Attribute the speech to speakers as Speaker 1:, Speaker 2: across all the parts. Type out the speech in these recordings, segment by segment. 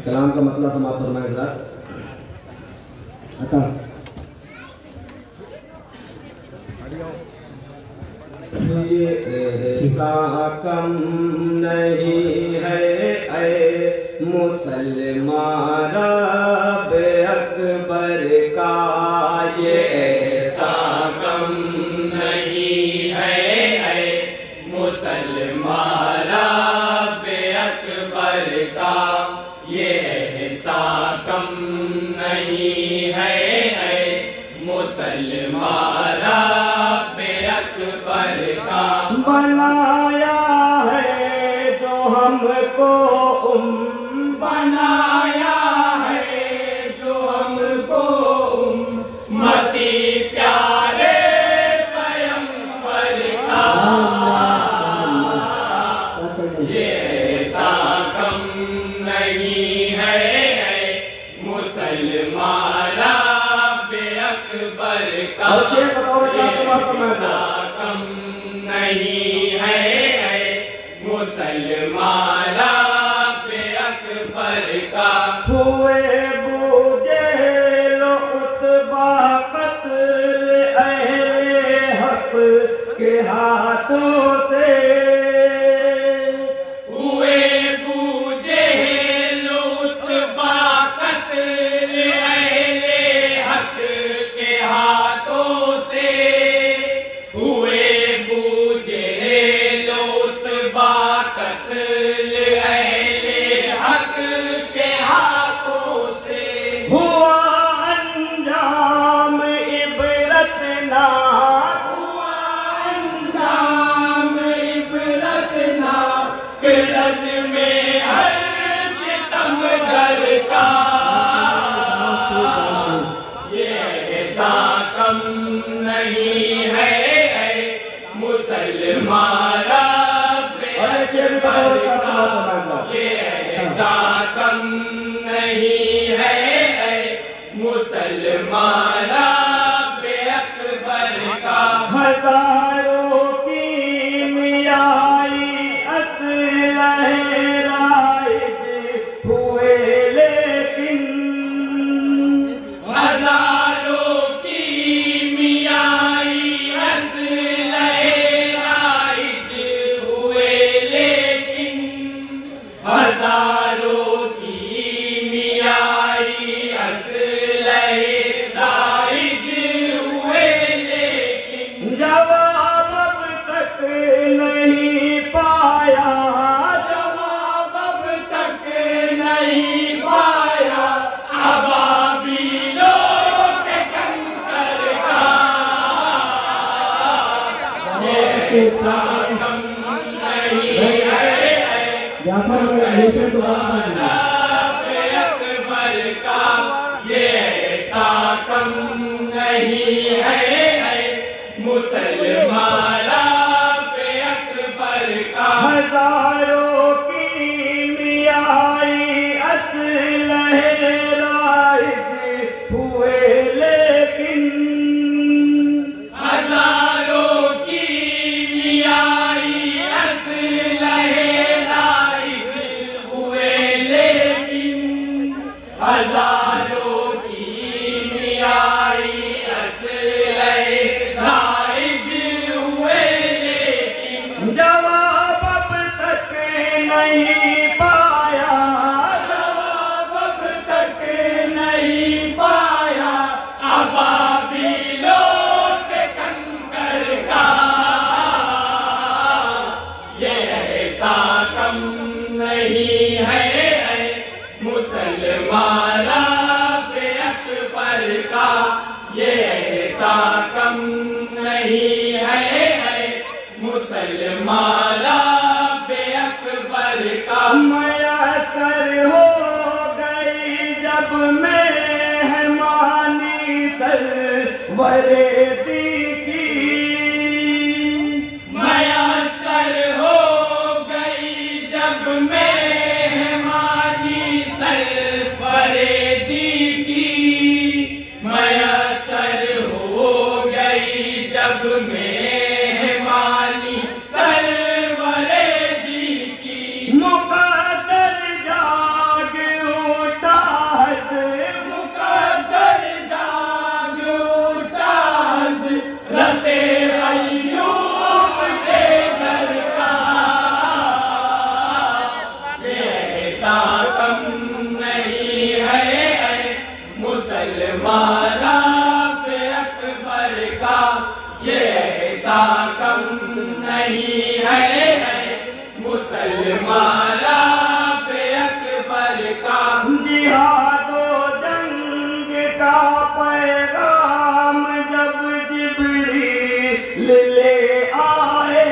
Speaker 1: कलाम का मतलब समाप्त फरमाए हज़रात। ऐसा कम नहीं है ऐ मुसलमान रब अकबर का, ये ऐसा कम नहीं है ऐ मुसलमान रब अकबर का, ये ऐसा कम नहीं है ऐ मुसलमान रब अकबर का। बनाया है जो हमको बनाया है जो हमको मती प्यारे पैगंबर का, ये ऐसा कम नहीं है मुसलमान रब अकबर का, कम नहीं है मुसलमान रब अकबर का। हुए बूझे लो उतबा कत्ल अहले हक के हाथों से, हुए बूझे लो उतबा कत्ल अहले हक के हाथों से, हुए बूझे लो उतबा कत्ल अहले हक के हाथों से, हुआ अंजाम इबरतनाक, हुआ अंजाम इबरतनाक रज में हर सितमगर का, ये ऐसा कम नहीं है मुसलमान रब अकबर का, ये ऐसा कम नहीं है मुसलमान रब अकबर का। हजारों की मियाई असलहे राइज हुए लेकिन, हजारों की मियाई असलहे राइज हुए लेकिन, हजारों की मियाई असलहे राइज हुए लेकिन, जवाब अब तक नहीं पाया, जवाब अब तक नहीं पाया अबाबीलों के कंकर का, ये ऐसा कम नहीं है मुसलमान रब अकबर का, ये ऐसा कम नहीं है मुसलमान रब अकबर का। हजारों की मियाई असलहे राइज हुए लेकिन, हजारों की मियाई असलहे राइज हुए लेकिन, हजारों की मियाई असलहे राइज हुए लेकिन, जवाब अब तक नहीं पाया, जवाब अब तक नहीं पाया अबाबीलों के कंकर का, ये ऐसा कम नहीं है मुसलमान रब अकबर का, ये ऐसा कम नहीं है मुसलमान रब अकबर का। मयसर हो गई जब मेहमानी सरवरे दी की, मयसर हो गई जब मेहमानी सरवरे दी की, मयसर हो गई जब मेहमानी सरवरे मुसलमाना पे अकबर का
Speaker 2: जिहादो जंग का पैगाम जब जिब्रील ले आए।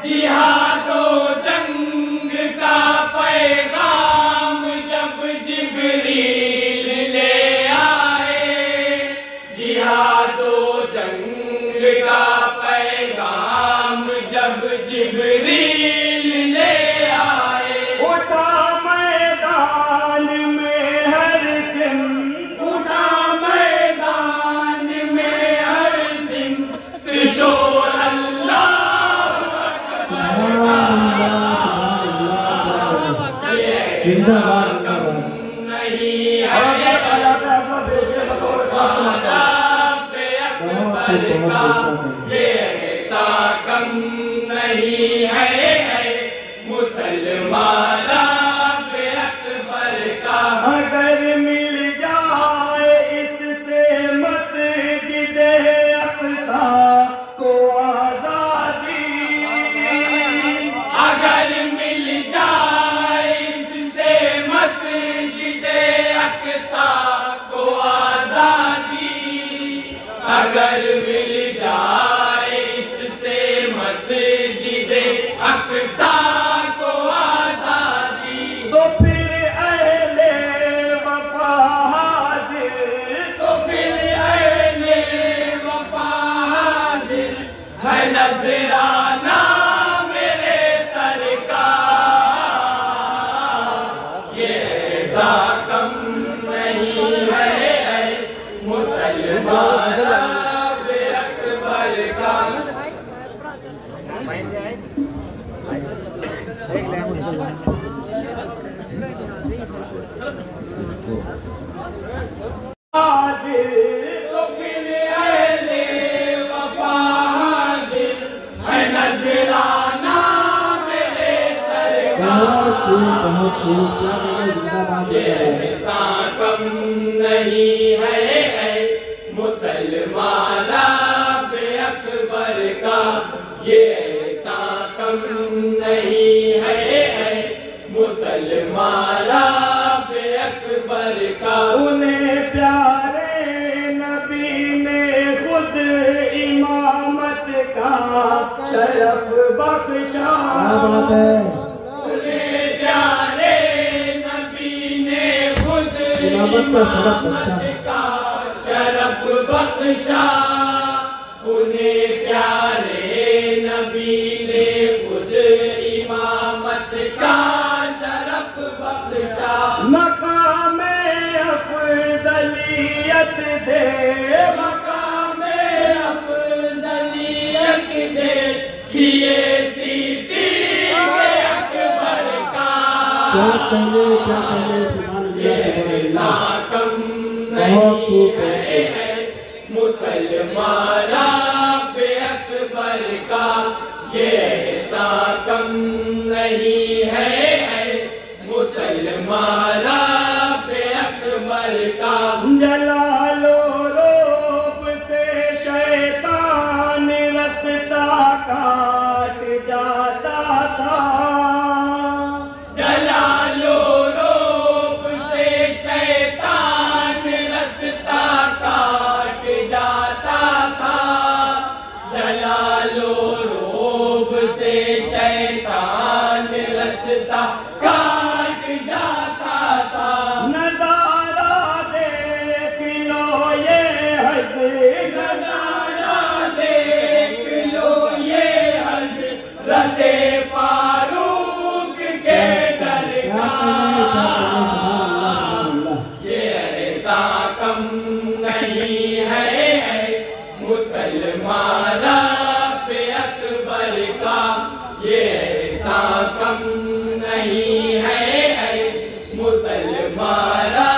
Speaker 1: जिहादो जंग का पैगाम जब जिब्रील ले आए। जिहादो जंग का पैगाम जब जिब्रील ले आए।
Speaker 2: उठा मैदान में हर सिम,
Speaker 1: उठा मैदान में हर सिमत शोर अल्लाह नहीं है पे अकबर का ये ऐसा कम नहीं है मुसलमाना पे अकबर का।
Speaker 2: अगर मिल जाए इससे मस्जिद अक़सा को आजादी,
Speaker 1: अगर मिल जाए इससे मस्जिद अक़सा को आजादी। अगर मिल जाए इससे मस्जिद अक़सा को आजादी।
Speaker 2: तो फिर अहले वफा हाज़िर,
Speaker 1: तो फिर अहले वफा हाज़िर है नजराना मेरे सरकार। ये ऐसा कम नहीं है मुसलमाना पे अकबर का।
Speaker 2: हाज़िर
Speaker 1: तो फिर अहले वफा हाज़िर है नजराना मेरे सरकार। ये ऐसा कम नहीं है मुसलमाना पे अकबर का। ये ऐसा कम नहीं है मुसलमाना पे अकबर का।
Speaker 2: उन्हें प्यारे नबी ने खुद इमामत का शरफ बख्शा।
Speaker 1: उन्हें प्यारे नबी ने खुद इमामत का शरफ बख्शा। उन्हें प्यारे नबी ने खुद इमामत का शरफ बख्शा।
Speaker 2: मकामे अफजलियत दे,
Speaker 1: मकामे अफजलियत दे किए सिद्दीक़ अकबर का। ये ऐसा कम नहीं है मुसलमाना पे अकबर का। ये ऐसा कम नहीं है मुसलमाना पे अकबर का।
Speaker 2: जलालो रूप से शैतान रास्ता काट जाता था।
Speaker 1: जलालो रूप से शैतान रास्ता काट जाता था। जलालो रूप से शैतान रास्ता काट जाता था।
Speaker 2: नजारा देख लो ये हज़रत,
Speaker 1: नजारा देख लो ये हज़रत फारूक के दर का। ये ऐसा कम नहीं है मुसलमाना पे अकबर का। ये ऐसा कम नहीं है मुसलमाना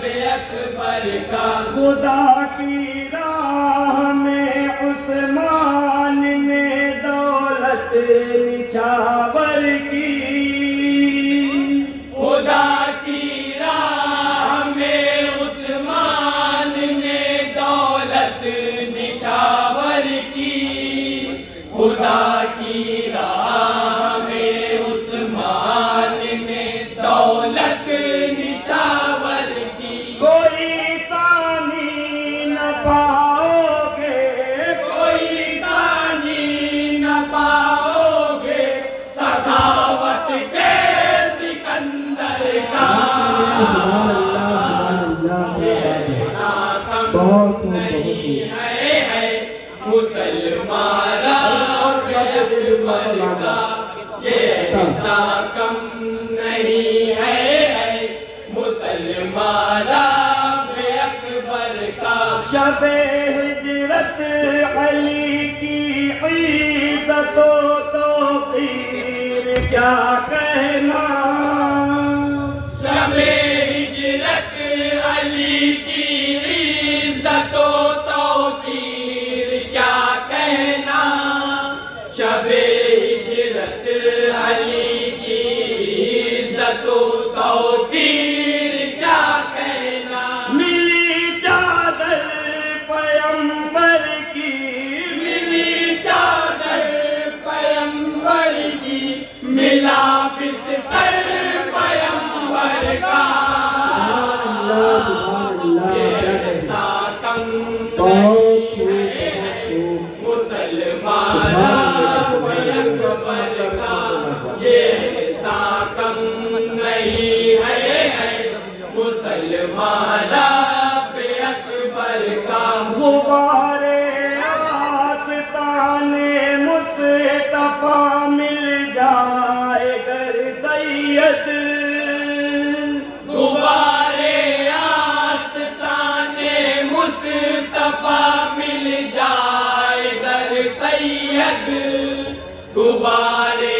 Speaker 1: पे अकबर का।
Speaker 2: खुदा की राह में उस्मान ने दौलत निछावर की।
Speaker 1: खुदा की राह में उस्मान ने दौलत निछावर की। खुदा की राह मुसलमाना अकबर का ये हिस्सा कम नहीं है, मुसलमाना अकबर का।
Speaker 2: शबे हिजरत अली की इज़्ज़तो तौक़ीर क्या कहना,
Speaker 1: शबे हिजरत अली की इज़्ज़तो तौक़ीर क्या कहना, शबे हिजरत अली की इज़्ज़तो तौक़ीर क्या कहना।
Speaker 2: मिली चादर पैगंबर की,
Speaker 1: मिली चादर पैगंबर की, मिला बिस्तर पैगंबर का। ये ऐसा कम नहीं है, मुसलमाना अकबर का। ये ऐसा कम नहीं है, मुसलमाना अकबर का।
Speaker 2: गुबारे आस्ताने मुस्तफा मिल जाए गर सैयद,
Speaker 1: गुबारे आस्ताने मुस्तफा मिल जाए गर सैयद, गुबारे